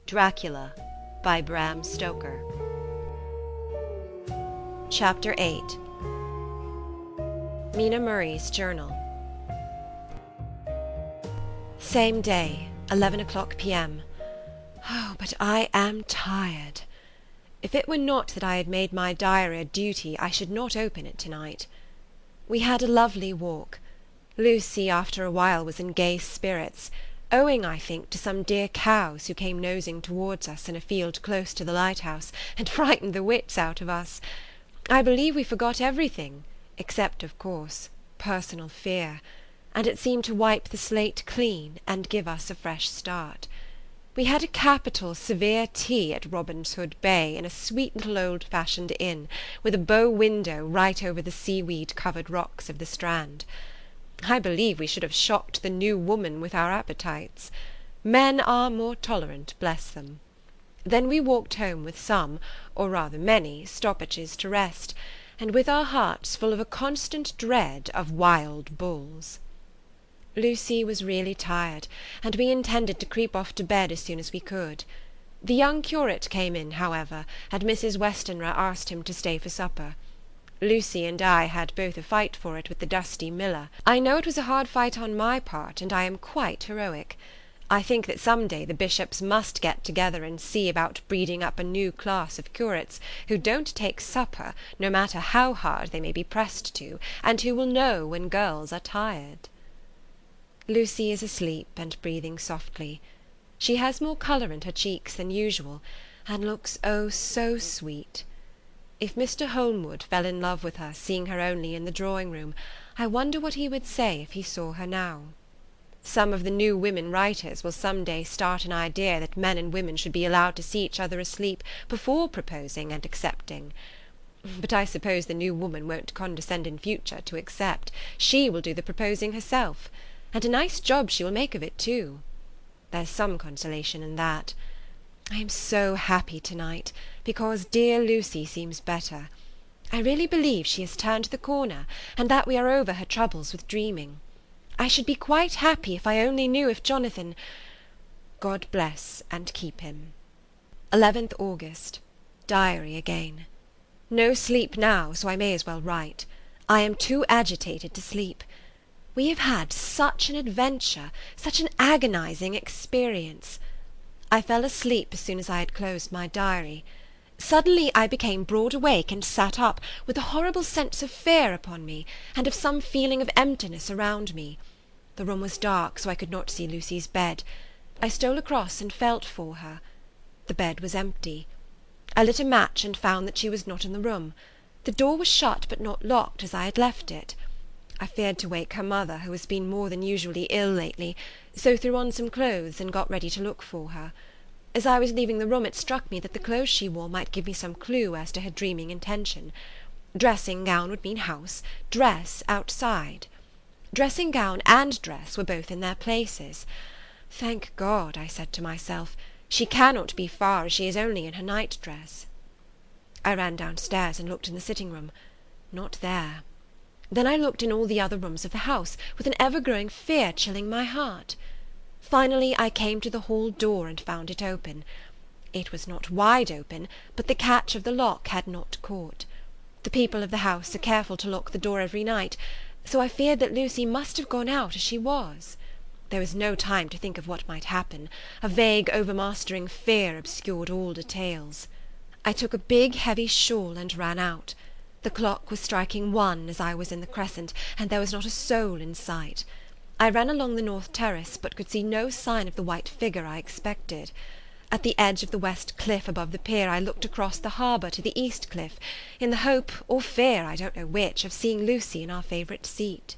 Dracula by Bram Stoker. Chapter 8. Mina Murray's Journal. Same day, 11 p.m. Oh, but I am tired. If it were not that I had made my diary a duty, I should not open it tonight. We had a lovely walk. Lucy after a while was in gay spirits, owing, I think, to some dear cows who came nosing towards us in a field close to the lighthouse, and frightened the wits out of us. I believe we forgot everything, except, of course, personal fear, and it seemed to wipe the slate clean and give us a fresh start. We had a capital severe tea at Robin's Hood Bay in a sweet little old-fashioned inn, with a bow window right over the seaweed-covered rocks of the Strand. I believe we should have shocked the new woman with our appetites. Men are more tolerant, bless them. Then we walked home with some, or rather many, stoppages to rest, and with our hearts full of a constant dread of wild bulls. Lucy was really tired, and we intended to creep off to bed as soon as we could. The young curate came in, however, and Mrs. Westenra asked him to stay for supper. Lucy and I had both a fight for it with the dusty miller. I know it was a hard fight on my part, and I am quite heroic. I think that some day the bishops must get together and see about breeding up a new class of curates who don't take supper, no matter how hard they may be pressed to, and who will know when girls are tired. Lucy is asleep and breathing softly. She has more colour in her cheeks than usual, and looks oh so sweet. If Mr. Holmwood fell in love with her, seeing her only in the drawing-room, I wonder what he would say if he saw her now. Some of the new women writers will some day start an idea that men and women should be allowed to see each other asleep before proposing and accepting. But I suppose the new woman won't condescend in future to accept. She will do the proposing herself, and a nice job she will make of it too. There's some consolation in that. I am so happy tonight, because dear Lucy seems better. I really believe she has turned the corner, and that we are over her troubles with dreaming. I should be quite happy if I only knew if Jonathan... God bless and keep him. 11th August. Diary again. No sleep now, so I may as well write. I am too agitated to sleep. We have had such an adventure, such an agonizing experience. I fell asleep as soon as I had closed my diary. Suddenly I became broad awake and sat up, with a horrible sense of fear upon me, and of some feeling of emptiness around me. The room was dark, so I could not see Lucy's bed. I stole across and felt for her. The bed was empty. I lit a match and found that she was not in the room. The door was shut but not locked as I had left it. I feared to wake her mother, who has been more than usually ill lately, so threw on some clothes and got ready to look for her. As I was leaving the room, it struck me that the clothes she wore might give me some clue as to her dreaming intention. Dressing-gown would mean house, dress outside. Dressing-gown and dress were both in their places. Thank God, I said to myself, she cannot be far, as she is only in her night-dress. I ran downstairs and looked in the sitting-room. Not there. Then I looked in all the other rooms of the house, with an ever-growing fear chilling my heart. Finally I came to the hall door and found it open. It was not wide open, but the catch of the lock had not caught. The people of the house are careful to lock the door every night, so I feared that Lucy must have gone out as she was. There was no time to think of what might happen. A vague, overmastering fear obscured all details. I took a big, heavy shawl and ran out. The clock was striking 1 as I was in the crescent, and there was not a soul in sight. I ran along the north terrace, but could see no sign of the white figure I expected. At the edge of the west cliff above the pier I looked across the harbour to the east cliff, in the hope, or fear, I don't know which, of seeing Lucy in our favourite seat.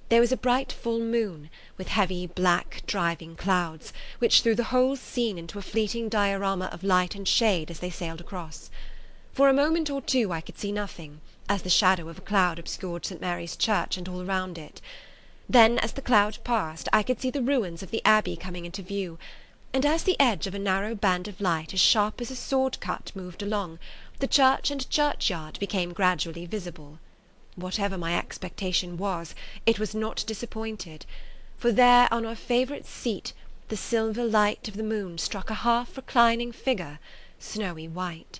There was a bright full moon, with heavy black driving clouds, which threw the whole scene into a fleeting diorama of light and shade as they sailed across. For a moment or two I could see nothing, as the shadow of a cloud obscured St. Mary's Church and all around it. Then, as the cloud passed, I could see the ruins of the Abbey coming into view, and as the edge of a narrow band of light as sharp as a sword-cut moved along, the church and churchyard became gradually visible. Whatever my expectation was, it was not disappointed, for there on our favourite seat The silver light of the moon struck a half-reclining figure, snowy white.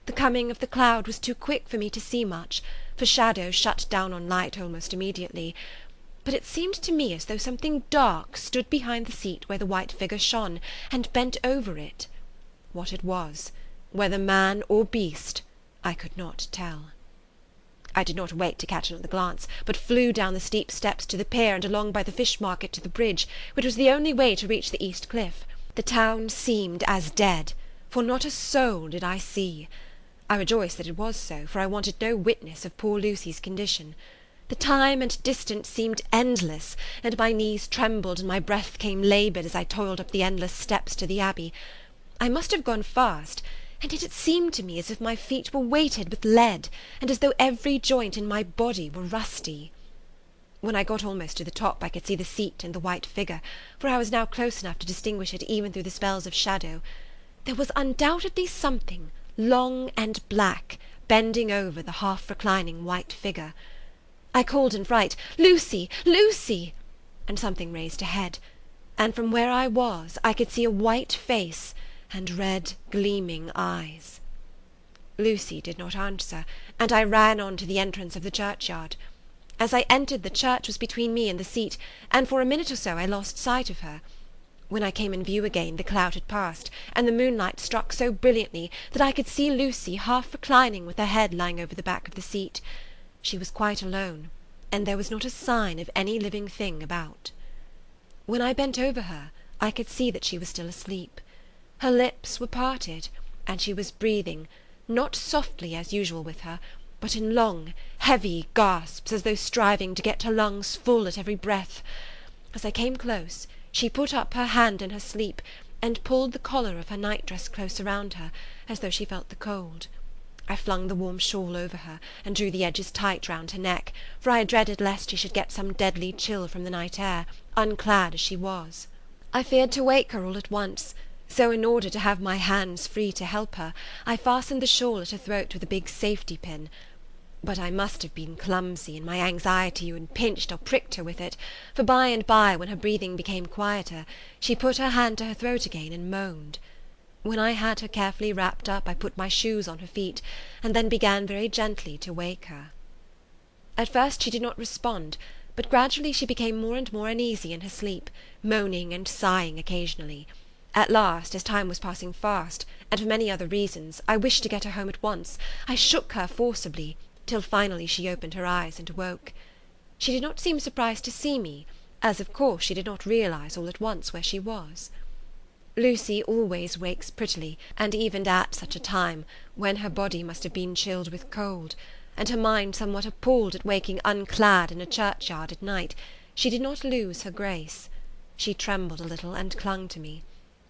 The coming of the cloud was too quick for me to see much, for shadow shut down on light almost immediately, but it seemed to me as though something dark stood behind the seat where the white figure shone, and bent over it. What it was, whether man or beast, I could not tell. I did not wait to catch another glance, but flew down the steep steps to the pier and along by the fish market to the bridge, which was the only way to reach the east cliff. The town seemed as dead, for not a soul did I see. I rejoiced that it was so, for I wanted no witness of poor Lucy's condition. The time and distance seemed endless, and my knees trembled and my breath came laboured as I toiled up the endless steps to the Abbey. I must have gone fast, and yet it seemed to me as if my feet were weighted with lead, and as though every joint in my body were rusty. When I got almost to the top I could see the seat and the white figure, for I was now close enough to distinguish it even through the spells of shadow. There was undoubtedly something, long and black, bending over the half-reclining white figure. I called in fright, "Lucy! Lucy!" and something raised a head, and from where I was I could see a white face and red gleaming eyes. Lucy did not answer, and I ran on to the entrance of the churchyard. As I entered, the church was between me and the seat, and for a minute or so I lost sight of her. When I came in view again, the cloud had passed, and the moonlight struck so brilliantly that I could see Lucy half reclining with her head lying over the back of the seat. She was quite alone, and there was not a sign of any living thing about. When I bent over her, I could see that she was still asleep. Her lips were parted, and she was breathing, not softly as usual with her, but in long, heavy gasps, as though striving to get her lungs full at every breath. As I came close, she put up her hand in her sleep, and pulled the collar of her nightdress close around her, as though she felt the cold. I flung the warm shawl over her, and drew the edges tight round her neck, for I dreaded lest she should get some deadly chill from the night air, unclad as she was. I feared to wake her all at once, so in order to have my hands free to help her, I fastened the shawl at her throat with a big safety pin. But I must have been clumsy in my anxiety and pinched or pricked her with it, for by and by, when her breathing became quieter, she put her hand to her throat again and moaned. When I had her carefully wrapped up, I put my shoes on her feet, and then began very gently to wake her. At first she did not respond, but gradually she became more and more uneasy in her sleep, moaning and sighing occasionally. At last, as time was passing fast, and for many other reasons, I wished to get her home at once. I shook her forcibly, till finally she opened her eyes and awoke. She did not seem surprised to see me, as of course she did not realize all at once where she was. Lucy always wakes prettily, and even at such a time, when her body must have been chilled with cold, and her mind somewhat appalled at waking unclad in a churchyard at night, she did not lose her grace. She trembled a little and clung to me.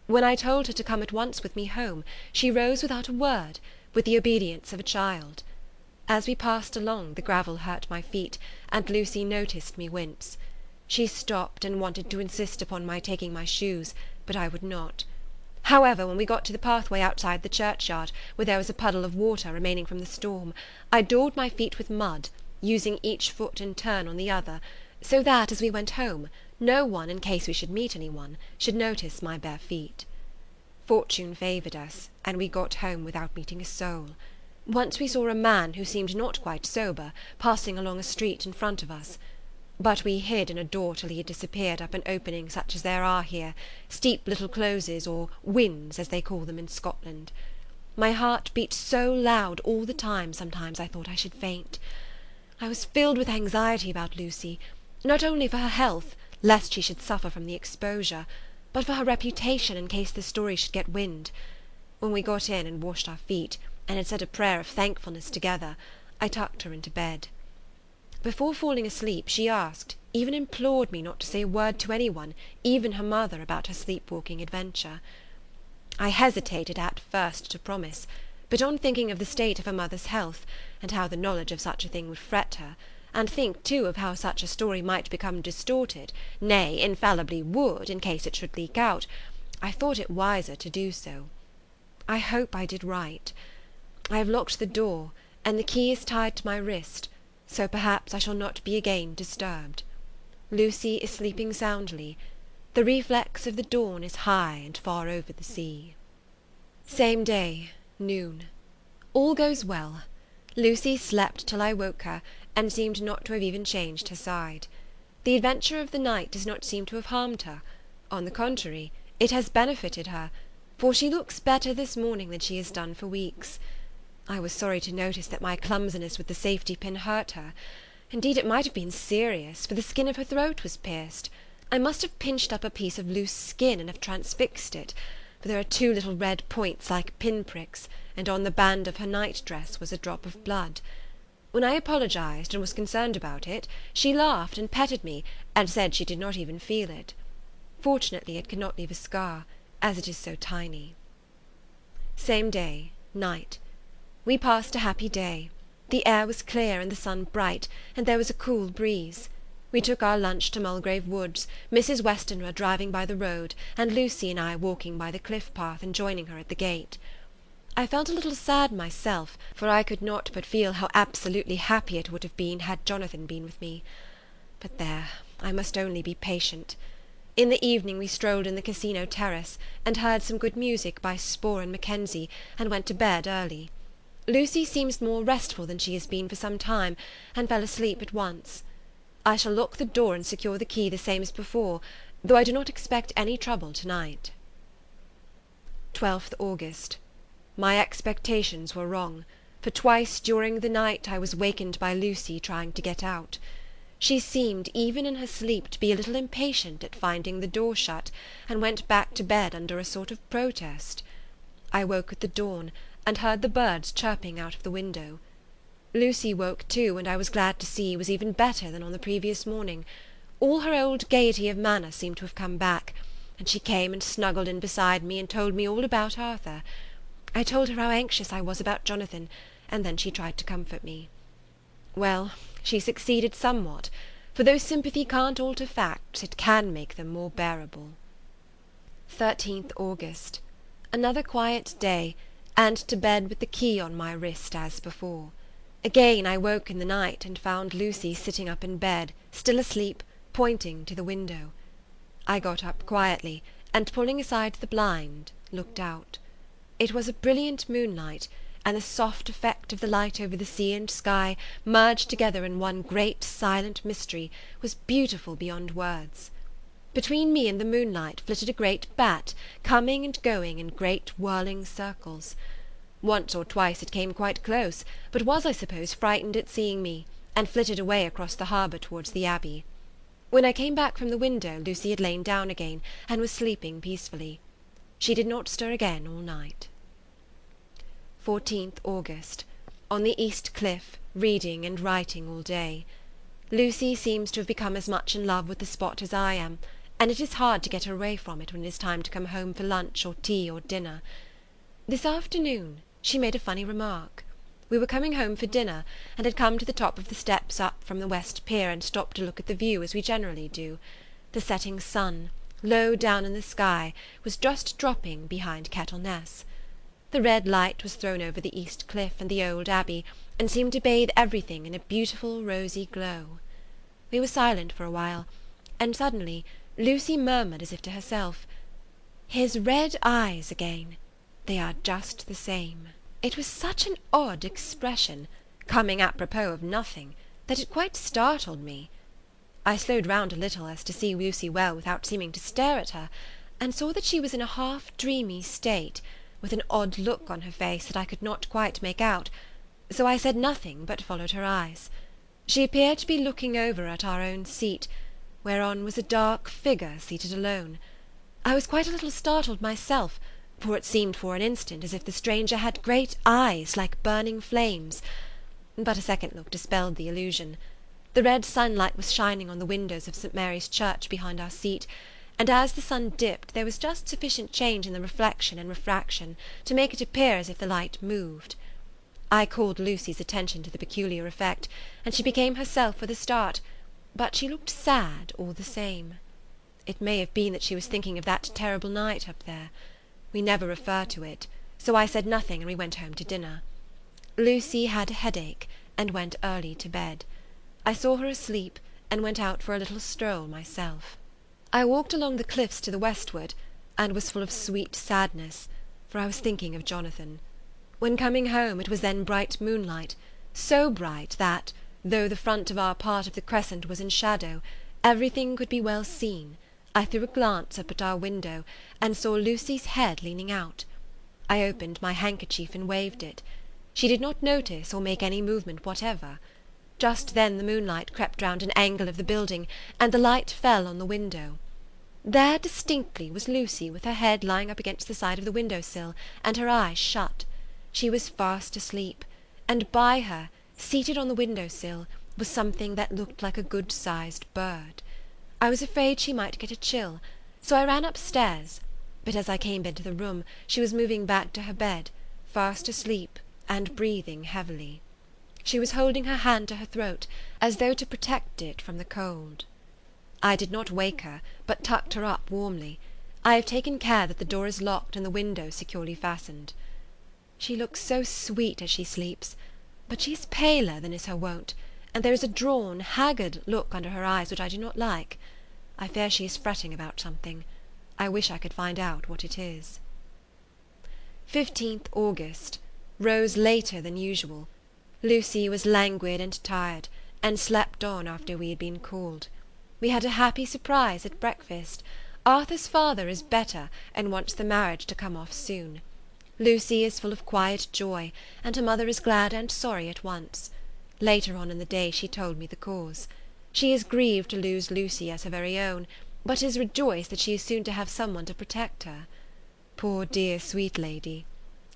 When I told her to come at once with me home, she rose without a word, with the obedience of a child. As we passed along, the gravel hurt my feet, and Lucy noticed me wince. She stopped and wanted to insist upon my taking my shoes, but I would not. However, when we got to the pathway outside the churchyard, where there was a puddle of water remaining from the storm, I daubed my feet with mud, using each foot in turn on the other, so that, as we went home, no one, in case we should meet anyone, should notice my bare feet. Fortune favoured us, and we got home without meeting a soul. Once we saw a man, who seemed not quite sober, passing along a street in front of us. But we hid in a door till he had disappeared up an opening such as there are here, steep little closes, or wynds, as they call them in Scotland. My heart beat so loud all the time sometimes I thought I should faint. I was filled with anxiety about Lucy, not only for her health, lest she should suffer from the exposure, but for her reputation in case the story should get wind. When we got in and washed our feet, and had said a prayer of thankfulness together, I tucked her into bed. Before falling asleep, she asked, even implored me not to say a word to anyone, even her mother, about her sleep-walking adventure. I hesitated at first to promise, but on thinking of the state of her mother's health, and how the knowledge of such a thing would fret her, and think too of how such a story might become distorted, nay, infallibly would, in case it should leak out, I thought it wiser to do so. I hope I did right. I have locked the door, and the key is tied to my wrist, so perhaps I shall not be again disturbed. Lucy is sleeping soundly. The reflex of the dawn is high and far over the sea. Same day, noon. All goes well. Lucy slept till I woke her, and seemed not to have even changed her side. The adventure of the night does not seem to have harmed her. On the contrary, it has benefited her, for she looks better this morning than she has done for weeks. I was sorry to notice that my clumsiness with the safety pin hurt her. Indeed, it might have been serious, for the skin of her throat was pierced. I must have pinched up a piece of loose skin and have transfixed it, for there are two little red points like pinpricks, and on the band of her night-dress was a drop of blood. When I apologized and was concerned about it, she laughed and petted me, and said she did not even feel it. Fortunately, it could not leave a scar, as it is so tiny. Same day, night. We passed a happy day. The air was clear and the sun bright, and there was a cool breeze. We took our lunch to Mulgrave Woods, Mrs. Westenra driving by the road, and Lucy and I walking by the cliff path and joining her at the gate. I felt a little sad myself, for I could not but feel how absolutely happy it would have been had Jonathan been with me. But there, I must only be patient. In the evening we strolled in the casino terrace, and heard some good music by Spohr and Mackenzie, and went to bed early. Lucy seems more restful than she has been for some time, and fell asleep at once. I shall lock the door and secure the key the same as before, though I do not expect any trouble to-night. 12th August. My expectations were wrong, for twice during the night I was wakened by Lucy trying to get out. She seemed, even in her sleep, to be a little impatient at finding the door shut, and went back to bed under a sort of protest. I woke at the dawn, and heard the birds chirping out of the window. Lucy woke too, and I was glad to see was even better than on the previous morning. All her old gaiety of manner seemed to have come back, and she came and snuggled in beside me and told me all about Arthur. I told her how anxious I was about Jonathan, and then she tried to comfort me. Well, she succeeded somewhat, for though sympathy can't alter facts, it can make them more bearable. 13th August. Another quiet day, and to bed with the key on my wrist as before. Again I woke in the night and found Lucy sitting up in bed, still asleep, pointing to the window. I got up quietly, and pulling aside the blind, looked out. It was a brilliant moonlight, and the soft effect of the light over the sea and sky, merged together in one great silent mystery, was beautiful beyond words. Between me and the moonlight flitted a great bat, coming and going in great whirling circles. Once or twice it came quite close, but was, I suppose, frightened at seeing me, and flitted away across the harbour towards the Abbey. When I came back from the window, Lucy had lain down again, and was sleeping peacefully. She did not stir again all night. 14th August. On the East Cliff, reading and writing all day. Lucy seems to have become as much in love with the spot as I am, and it is hard to get her away from it when it is time to come home for lunch or tea or dinner. This afternoon she made a funny remark. We were coming home for dinner, and had come to the top of the steps up from the West Pier and stopped to look at the view as we generally do. The setting sun, low down in the sky, was just dropping behind Kettleness. The red light was thrown over the East Cliff and the old Abbey, and seemed to bathe everything in a beautiful rosy glow. We were silent for a while, and suddenly Lucy murmured as if to herself, "His red eyes again. They are just the same." It was such an odd expression, coming apropos of nothing, that it quite startled me. I slowed round a little as to see Lucy well without seeming to stare at her, and saw that she was in a half-dreamy state, with an odd look on her face that I could not quite make out, so I said nothing but followed her eyes. She appeared to be looking over at our own seat, whereon was a dark figure seated alone. I was quite a little startled myself, for it seemed for an instant as if the stranger had great eyes like burning flames, but a second look dispelled the illusion. The red sunlight was shining on the windows of St. Mary's Church behind our seat, and as the sun dipped there was just sufficient change in the reflection and refraction to make it appear as if the light moved. I called Lucy's attention to the peculiar effect, and she became herself with a start, but she looked sad all the same. It may have been that she was thinking of that terrible night up there. We never refer to it, so I said nothing, and we went home to dinner. Lucy had a headache, and went early to bed. I saw her asleep, and went out for a little stroll myself. I walked along the cliffs to the westward, and was full of sweet sadness, for I was thinking of Jonathan. When coming home, it was then bright moonlight, so bright that, though the front of our part of the crescent was in shadow, everything could be well seen. I threw a glance up at our window, and saw Lucy's head leaning out. I opened my handkerchief and waved it. She did not notice or make any movement whatever. Just then the moonlight crept round an angle of the building, and the light fell on the window. There distinctly was Lucy with her head lying up against the side of the window-sill, and her eyes shut. She was fast asleep, and by her, seated on the window-sill, was something that looked like a good-sized bird. I was afraid she might get a chill, so I ran upstairs, but as I came into the room she was moving back to her bed, fast asleep and breathing heavily. She was holding her hand to her throat, as though to protect it from the cold. I did not wake her, but tucked her up warmly. I have taken care that the door is locked and the window securely fastened. She looks so sweet as she sleeps, but she is paler than is her wont, and there is a drawn, haggard look under her eyes which I do not like. I fear she is fretting about something. I wish I could find out what it is. 15th August. Rose later than usual. Lucy was languid and tired, and slept on after we had been called. We had a happy surprise at breakfast. Arthur's father is better, and wants the marriage to come off soon. Lucy is full of quiet joy, and her mother is glad and sorry at once. Later on in the day she told me the cause. She is grieved to lose Lucy as her very own, but is rejoiced that she is soon to have someone to protect her. Poor dear sweet lady!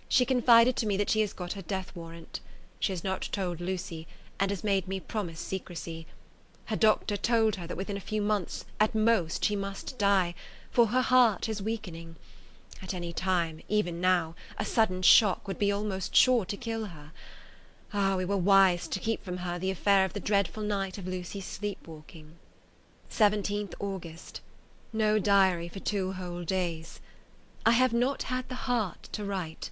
She confided to me that she has got her death warrant. She has not told Lucy, and has made me promise secrecy. Her doctor told her that within a few months at most she must die, for her heart is weakening. At any time, even now, a sudden shock would be almost sure to kill her. Ah, we were wise to keep from her the affair of the dreadful night of Lucy's sleep-walking. 17th August. No diary for 2 whole days. I have not had the heart to write.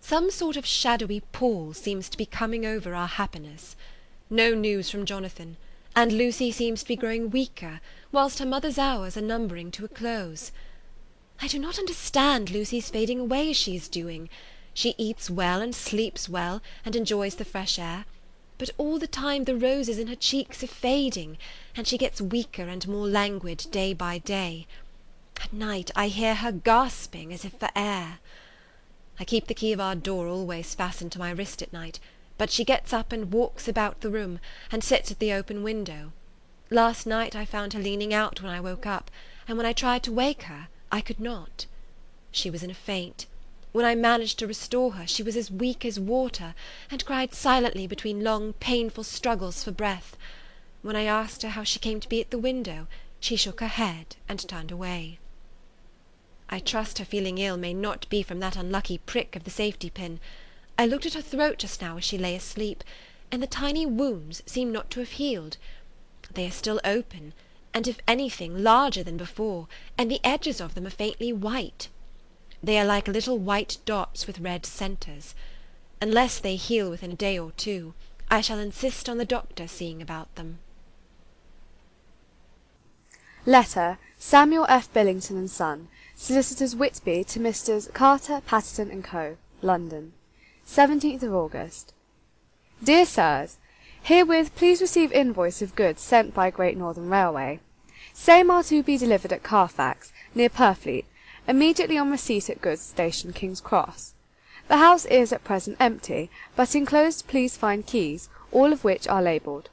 Some sort of shadowy pall seems to be coming over our happiness. No news from Jonathan, and Lucy seems to be growing weaker, whilst her mother's hours are numbering to a close. I do not understand Lucy's fading away as she is doing. She eats well and sleeps well and enjoys the fresh air, but all the time the roses in her cheeks are fading, and she gets weaker and more languid day by day. At night I hear her gasping as if for air. I keep the key of our door always fastened to my wrist at night, but she gets up and walks about the room, and sits at the open window. Last night I found her leaning out when I woke up, and when I tried to wake her, I could not. She was in a faint. When I managed to restore her, she was as weak as water, and cried silently between long, painful struggles for breath. When I asked her how she came to be at the window, she shook her head and turned away. I trust her feeling ill may not be from that unlucky prick of the safety-pin. I looked at her throat just now as she lay asleep, and the tiny wounds seem not to have healed. They are still open, and if anything larger than before, and the edges of them are faintly white. They are like little white dots with red centres. Unless they heal within a day or two, I shall insist on the doctor seeing about them. Letter, Samuel F. Billington and Son, Solicitors Whitby to Messrs. Carter, Patterson and Co., London, 17th of August. Dear Sirs, herewith please receive invoice of goods sent by Great Northern Railway. Same are to be delivered at Carfax, near Purfleet, immediately on receipt at goods station King's Cross. The house is at present empty, but enclosed please find keys, all of which are labelled.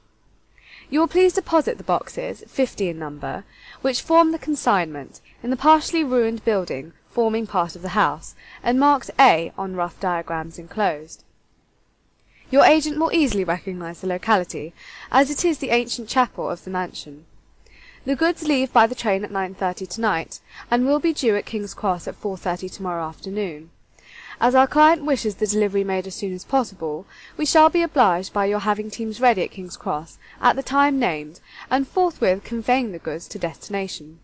You will please deposit the boxes, 50 in number, which form the consignment, in the partially ruined building forming part of the house, and marked A on rough diagrams enclosed. Your agent will easily recognise the locality, as it is the ancient chapel of the mansion. The goods leave by the train at 9:30 tonight, and will be due at King's Cross at 4:30 tomorrow afternoon. As our client wishes the delivery made as soon as possible, we shall be obliged by your having teams ready at King's Cross at the time named, and forthwith conveying the goods to destination.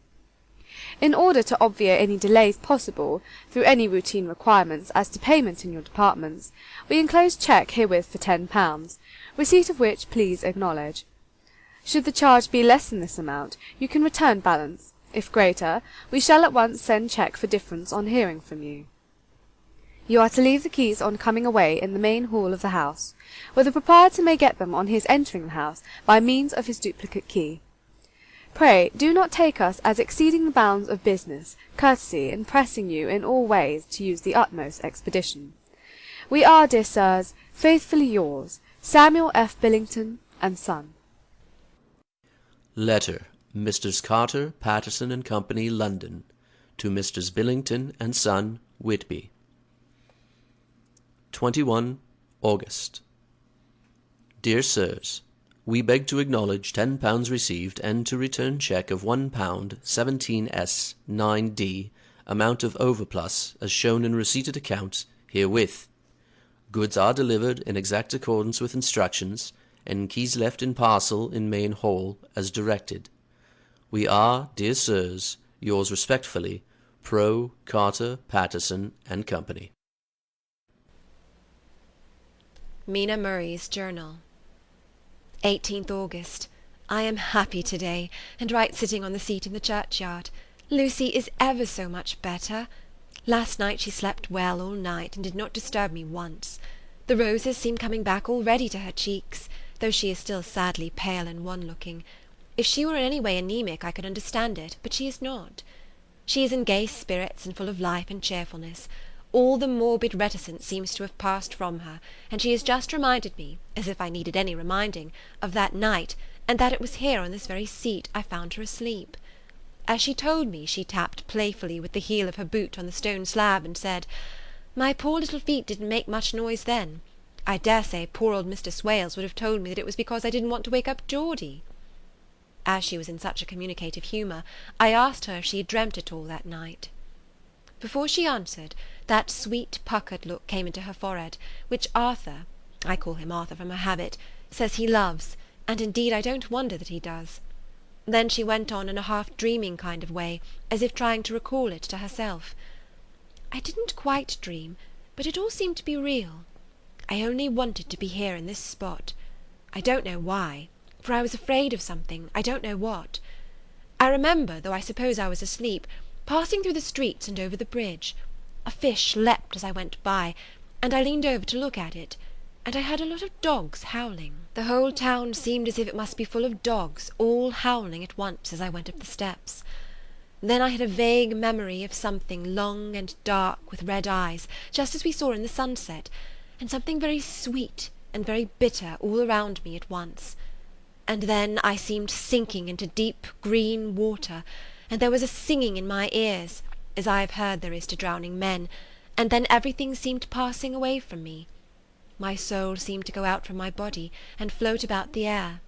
In order to obviate any delays possible through any routine requirements as to payment in your departments, we enclose cheque herewith for £10, receipt of which please acknowledge. Should the charge be less than this amount, you can return balance, If greater, we shall at once send check for difference on hearing from you. You are to leave the keys on coming away in the main hall of the house, where the proprietor may get them on his entering the house by means of his duplicate key. Pray do not take us as exceeding the bounds of business, courtesy, in pressing you in all ways to use the utmost expedition. We are, dear sirs, faithfully yours, Samuel F. Billington and Son. Letter, Messrs. Carter, Patterson and Company, London, to Messrs. Billington and Son, Whitby. 21 August. Dear Sirs, we beg to acknowledge £10 received and to return cheque of £1 17s 9d, amount of overplus, as shown in receipted accounts herewith. Goods are delivered in exact accordance with instructions, and keys left in parcel in main hall, as directed. We are, dear sirs, yours respectfully, Pro. Carter, Patterson and Company. Mina Murray's Journal. 18th August. I am happy to-day, and right sitting on the seat in the churchyard. Lucy is ever so much better. Last night she slept well all night, and did not disturb me once. The roses seem coming back already to her cheeks, though she is still sadly pale and wan-looking. If she were in any way anemic I could understand it, but she is not. She is in gay spirits and full of life and cheerfulness. All the morbid reticence seems to have passed from her, and she has just reminded me, as if I needed any reminding, of that night, and that it was here on this very seat I found her asleep. As she told me, she tapped playfully with the heel of her boot on the stone slab and said, "My poor little feet didn't make much noise then. I dare say poor old Mr. Swales would have told me that it was because I didn't want to wake up Geordie." As she was in such a communicative humour, I asked her if she had dreamt at all that night. Before she answered, that sweet puckered look came into her forehead, which Arthur, I call him Arthur from a habit, says he loves, and indeed I don't wonder that he does. Then she went on in a half-dreaming kind of way, as if trying to recall it to herself. I didn't quite dream, but it all seemed to be real. I only wanted to be here in this spot. I don't know why, for I was afraid of something, I don't know what. I remember, though I suppose I was asleep, passing through the streets and over the bridge. A fish leapt as I went by, and I leaned over to look at it, and I heard a lot of dogs howling. The whole town seemed as if it must be full of dogs, all howling at once as I went up the steps. Then I had a vague memory of something long and dark with red eyes, just as we saw in the sunset, and something very sweet and very bitter all around me at once. And then I seemed sinking into deep green water, and there was a singing in my ears, as I have heard there is to drowning men, and then everything seemed passing away from me. My soul seemed to go out from my body and float about the air.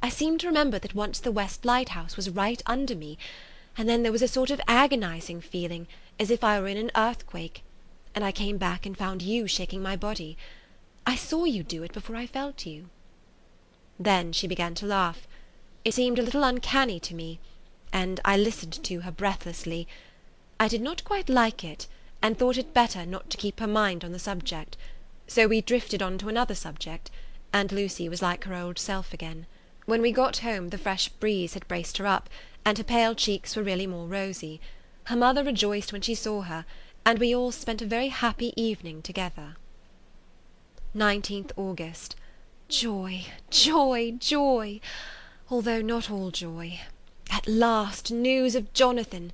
I seemed to remember that once the West Lighthouse was right under me, and then there was a sort of agonizing feeling, as if I were in an earthquake, and I came back and found you shaking my body. I saw you do it before I felt you. Then she began to laugh. It seemed a little uncanny to me, and I listened to her breathlessly. I did not quite like it, and thought it better not to keep her mind on the subject, so we drifted on to another subject, and Lucy was like her old self again. When we got home the fresh breeze had braced her up, and her pale cheeks were really more rosy. Her mother rejoiced when she saw her, and we all spent a very happy evening together. 19th August. Joy, joy, joy! Although not all joy. At last news of Jonathan.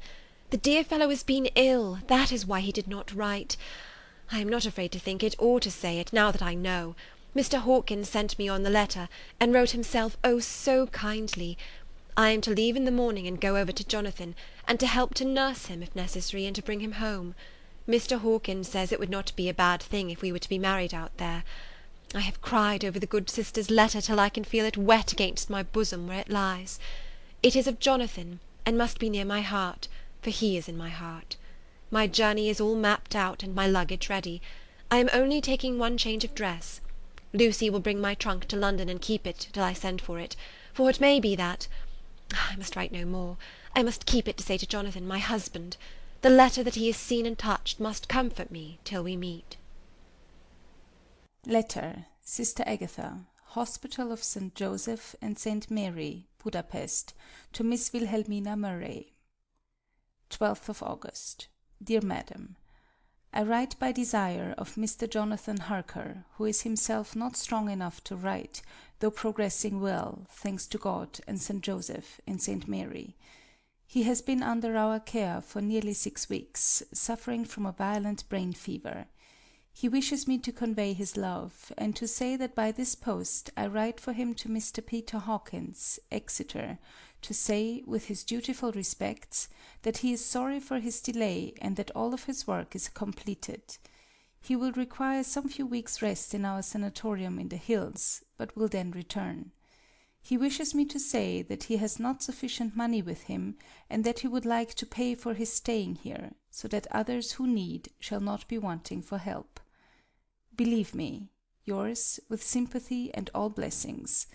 The dear fellow has been ill, that is why he did not write. I am not afraid to think it or to say it, now that I know. Mr. Hawkins sent me on the letter, and wrote himself, oh, so kindly. I am to leave in the morning and go over to Jonathan, and to help to nurse him, if necessary, and to bring him home. Mr. Hawkins says it would not be a bad thing if we were to be married out there. I have cried over the good sister's letter till I can feel it wet against my bosom where it lies. It is of Jonathan, and must be near my heart, for he is in my heart. My journey is all mapped out, and my luggage ready. I am only taking one change of dress. Lucy will bring my trunk to London and keep it till I send for it, for it may be that... I must write no more. I must keep it to say to Jonathan, my husband. The letter that he has seen and touched must comfort me till we meet. Letter, Sister Agatha, Hospital of St. Joseph and St. Mary, Budapest, to Miss Wilhelmina Murray. 12th of August. Dear Madam, I write by desire of Mr. Jonathan Harker, who is himself not strong enough to write, though progressing well, thanks to God and St. Joseph and St. Mary. He has been under our care for nearly 6 weeks, suffering from a violent brain fever. He wishes me to convey his love, and to say that by this post I write for him to Mr. Peter Hawkins, Exeter, to say, with his dutiful respects, that he is sorry for his delay, and that all of his work is completed. He will require some few weeks' rest in our sanatorium in the hills, but will then return. He wishes me to say that he has not sufficient money with him, and that he would like to pay for his staying here, so that others who need shall not be wanting for help. Believe me, yours, with sympathy and all blessings,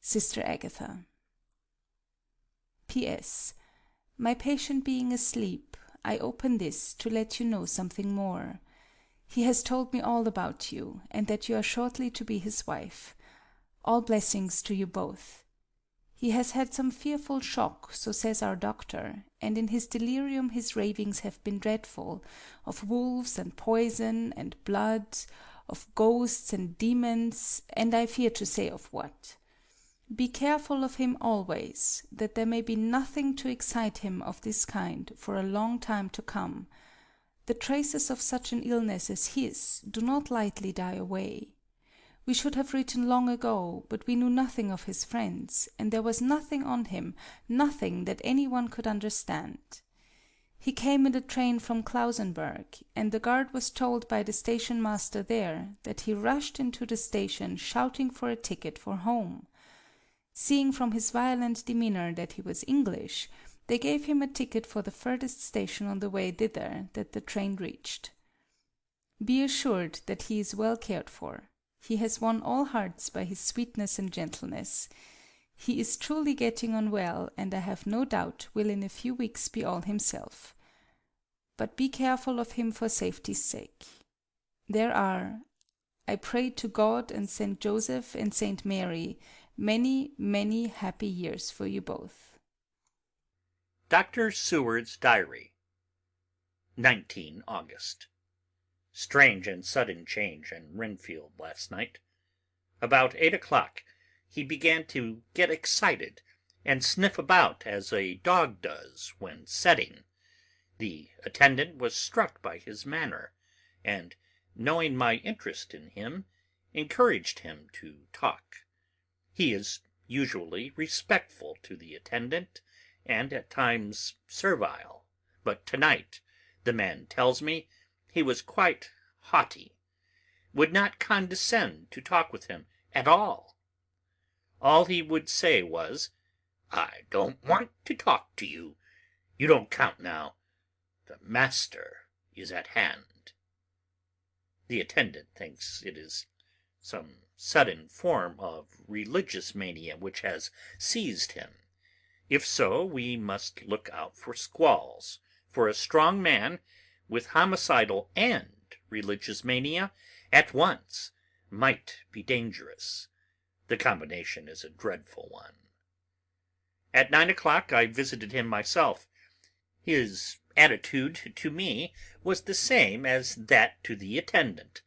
Sister Agatha. P.S. My patient being asleep, I open this to let you know something more. He has told me all about you, and that you are shortly to be his wife. All blessings to you both. He has had some fearful shock, so says our doctor, and in his delirium his ravings have been dreadful, of wolves and poison and blood, of ghosts and demons, and I fear to say of what. Be careful of him always, that there may be nothing to excite him of this kind for a long time to come. The traces of such an illness as his do not lightly die away. We should have written long ago, but we knew nothing of his friends, and there was nothing on him, nothing that any one could understand. He came in the train from Klausenburg, and the guard was told by the station-master there that he rushed into the station shouting for a ticket for home. Seeing from his violent demeanor that he was English, they gave him a ticket for the furthest station on the way thither that the train reached. Be assured that he is well cared for. He has won all hearts by his sweetness and gentleness. He is truly getting on well, and I have no doubt will in a few weeks be all himself. But be careful of him for safety's sake. There are, I pray to God and St. Joseph and St. Mary, many, many happy years for you both. Dr. Seward's Diary, 19 August. Strange and sudden change in Renfield last night. About 8 o'clock he began to get excited and sniff about as a dog does when setting. The attendant was struck by his manner, and, knowing my interest in him, encouraged him to talk. He is usually respectful to the attendant, and at times servile, but tonight, the man tells me, he was quite haughty, would not condescend to talk with him at all. All he would say was, "I don't want to talk to you. You don't count now. The master is at hand." The attendant thinks it is some sudden form of religious mania which has seized him. If so, we must look out for squalls, for a strong man with homicidal and religious mania at once might be dangerous. The combination is a dreadful one. At 9 o'clock I visited him myself. His attitude to me was the same as that to the attendant.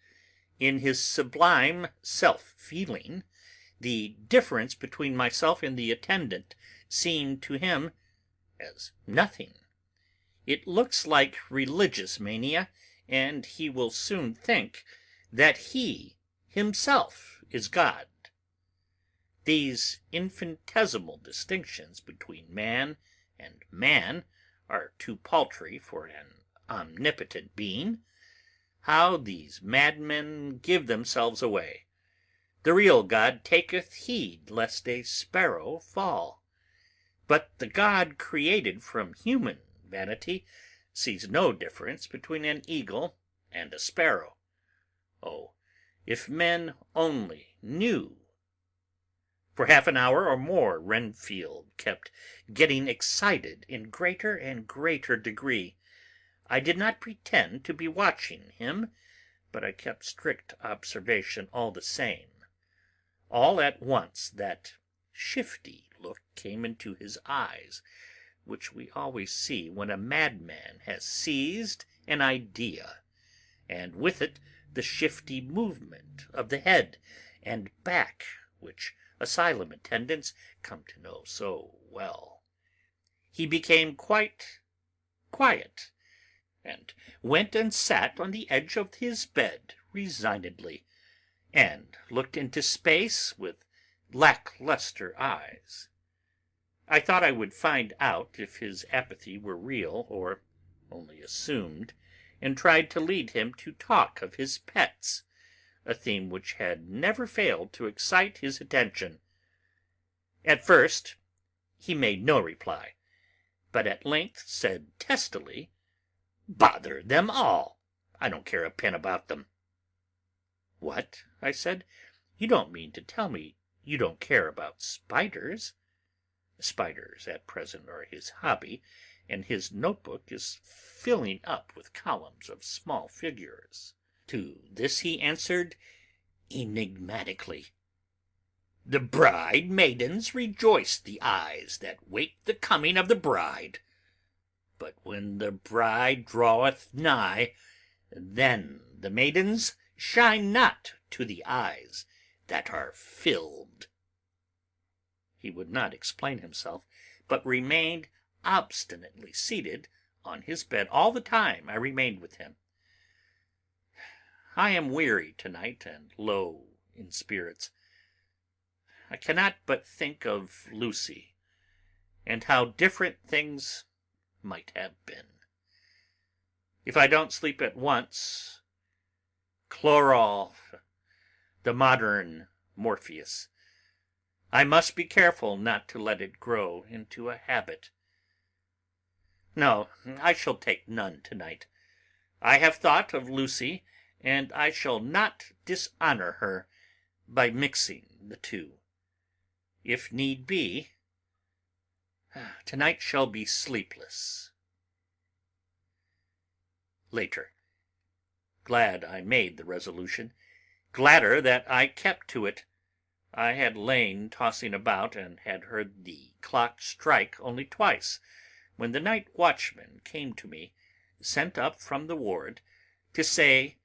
In his sublime self-feeling, the difference between myself and the attendant seemed to him as nothing. It looks like religious mania, and he will soon think that he himself is God. These infinitesimal distinctions between man and man are too paltry for an omnipotent being. How these madmen give themselves away! The real God taketh heed lest a sparrow fall. But the God created from human vanity sees no difference between an eagle and a sparrow. Oh, if men only knew! For half an hour or more Renfield kept getting excited in greater and greater degree. I did not pretend to be watching him, but I kept strict observation all the same. All at once that shifty look came into his eyes, which we always see when a madman has seized an idea, and with it the shifty movement of the head and back which asylum attendants come to know so well. He became quite quiet, and went and sat on the edge of his bed resignedly, and looked into space with lackluster eyes. I thought I would find out if his apathy were real or only assumed, and tried to lead him to talk of his pets, a theme which had never failed to excite his attention. At first he made no reply, but at length said testily, "Bother them all! I don't care a pin about them." "What?" I said. "You don't mean to tell me you don't care about spiders?" Spiders at present are his hobby, and his notebook is filling up with columns of small figures. To this he answered enigmatically, "The bride maidens rejoice the eyes that wait the coming of the bride. But when the bride draweth nigh, then the maidens shine not to the eyes that are filled." He would not explain himself, but remained obstinately seated on his bed all the time I remained with him. I am weary tonight and low in spirits. I cannot but think of Lucy, and how different things might have been. If I don't sleep at once, chloral, the modern Morpheus, I must be careful not to let it grow into a habit. No, I shall take none tonight. I have thought of Lucy, and I shall not dishonor her by mixing the two. If need be, tonight shall be sleepless. Later. Glad I made the resolution, gladder that I kept to it. I had lain tossing about and had heard the clock strike only twice, when the night watchman came to me, sent up from the ward, to say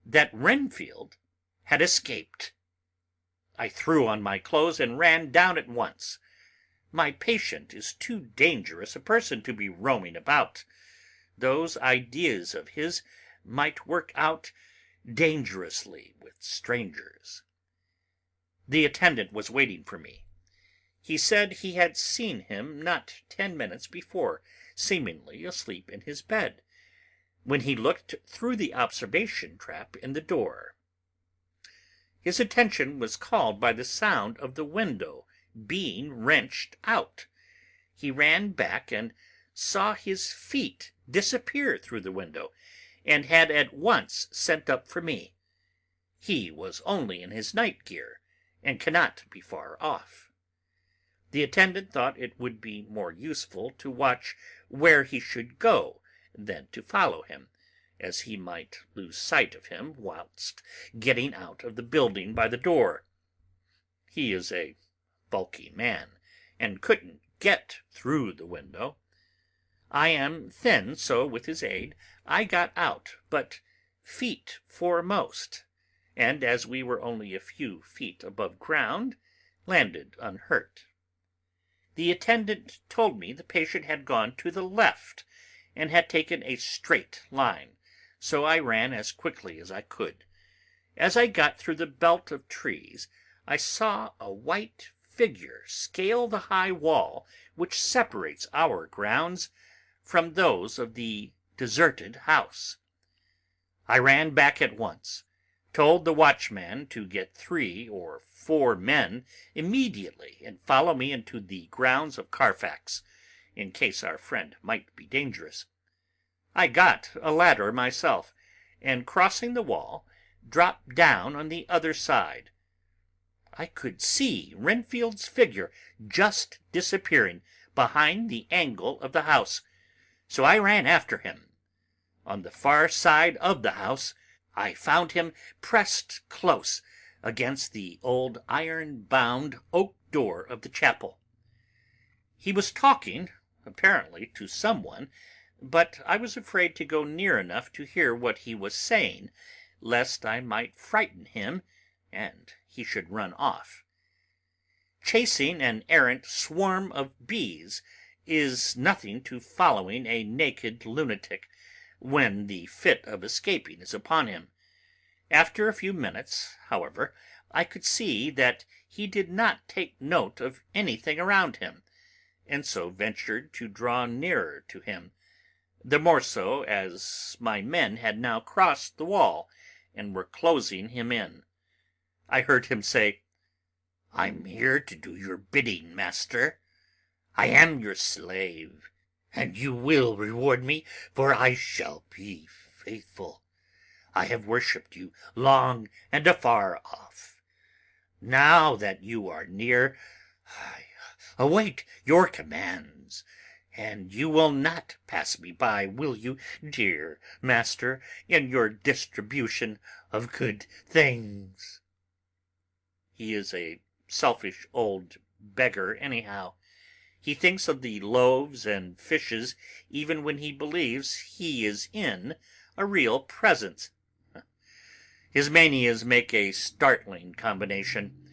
that Renfield had escaped. I threw on my clothes and ran down at once. My patient is too dangerous a person to be roaming about. Those ideas of his might work out dangerously with strangers. The attendant was waiting for me. He said he had seen him not 10 minutes before, seemingly asleep in his bed, when he looked through the observation trap in the door. His attention was called by the sound of the window being wrenched out. He ran back and saw his feet disappear through the window, and had at once sent up for me. He was only in his night gear, and cannot be far off. The attendant thought it would be more useful to watch where he should go than to follow him, as he might lose sight of him whilst getting out of the building by the door. He is a bulky man, and couldn't get through the window. I am thin, so with his aid I got out, but feet foremost, and as we were only a few feet above ground, landed unhurt. The attendant told me the patient had gone to the left, and had taken a straight line, so I ran as quickly as I could. As I got through the belt of trees, I saw a white figure scale the high wall which separates our grounds from those of the deserted house. I ran back at once, told the watchman to get 3 or 4 men immediately and follow me into the grounds of Carfax, in case our friend might be dangerous. I got a ladder myself, and crossing the wall, dropped down on the other side. I could see Renfield's figure just disappearing behind the angle of the house, so I ran after him. On the far side of the house I found him pressed close against the old iron-bound oak door of the chapel. He was talking apparently to someone, but I was afraid to go near enough to hear what he was saying, lest I might frighten him and he should run off. Chasing an errant swarm of bees is nothing to following a naked lunatic when the fit of escaping is upon him. After a few minutes, however, I could see that he did not take note of anything around him, and so ventured to draw nearer to him, the more so as my men had now crossed the wall and were closing him in. I heard him say, "I'm here to do your bidding, master. I am your slave, and you will reward me, for I shall be faithful. I have worshipped you long and afar off. Now that you are near, I await your commands, and you will not pass me by, will you, dear master, in your distribution of good things?" He is a selfish old beggar anyhow. He thinks of the loaves and fishes even when he believes he is in a real presence. His manias make a startling combination.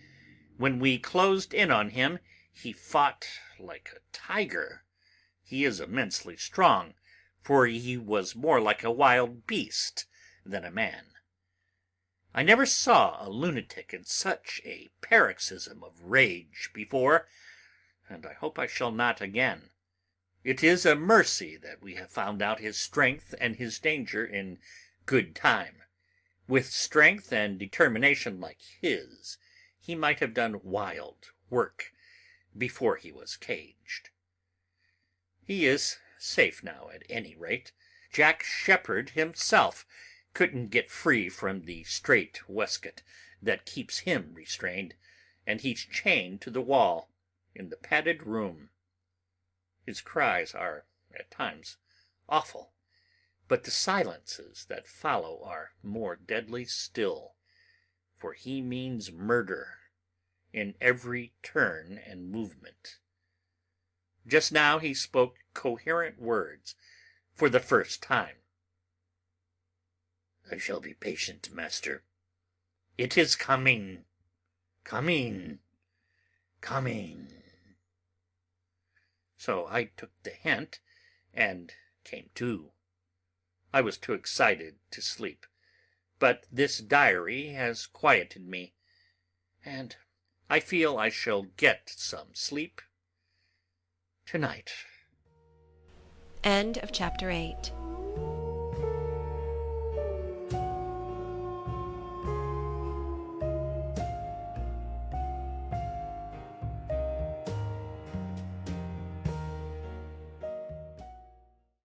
When we closed in on him, he fought like a tiger. He is immensely strong, for he was more like a wild beast than a man. I never saw a lunatic in such a paroxysm of rage before, and I hope I shall not again. It is a mercy that we have found out his strength and his danger in good time. With strength and determination like his, he might have done wild work before he was caged. He is safe now, at any rate. Jack Sheppard himself couldn't get free from the strait waistcoat that keeps him restrained, and he's chained to the wall in the padded room. His cries are at times awful, but the silences that follow are more deadly still, for he means murder in every turn and movement. Just now he spoke coherent words for the first time. "I shall be patient, master. It is coming, coming, coming." So I took the hint and came to. I was too excited to sleep, but this diary has quieted me, and I feel I shall get some sleep tonight. End of chapter 8.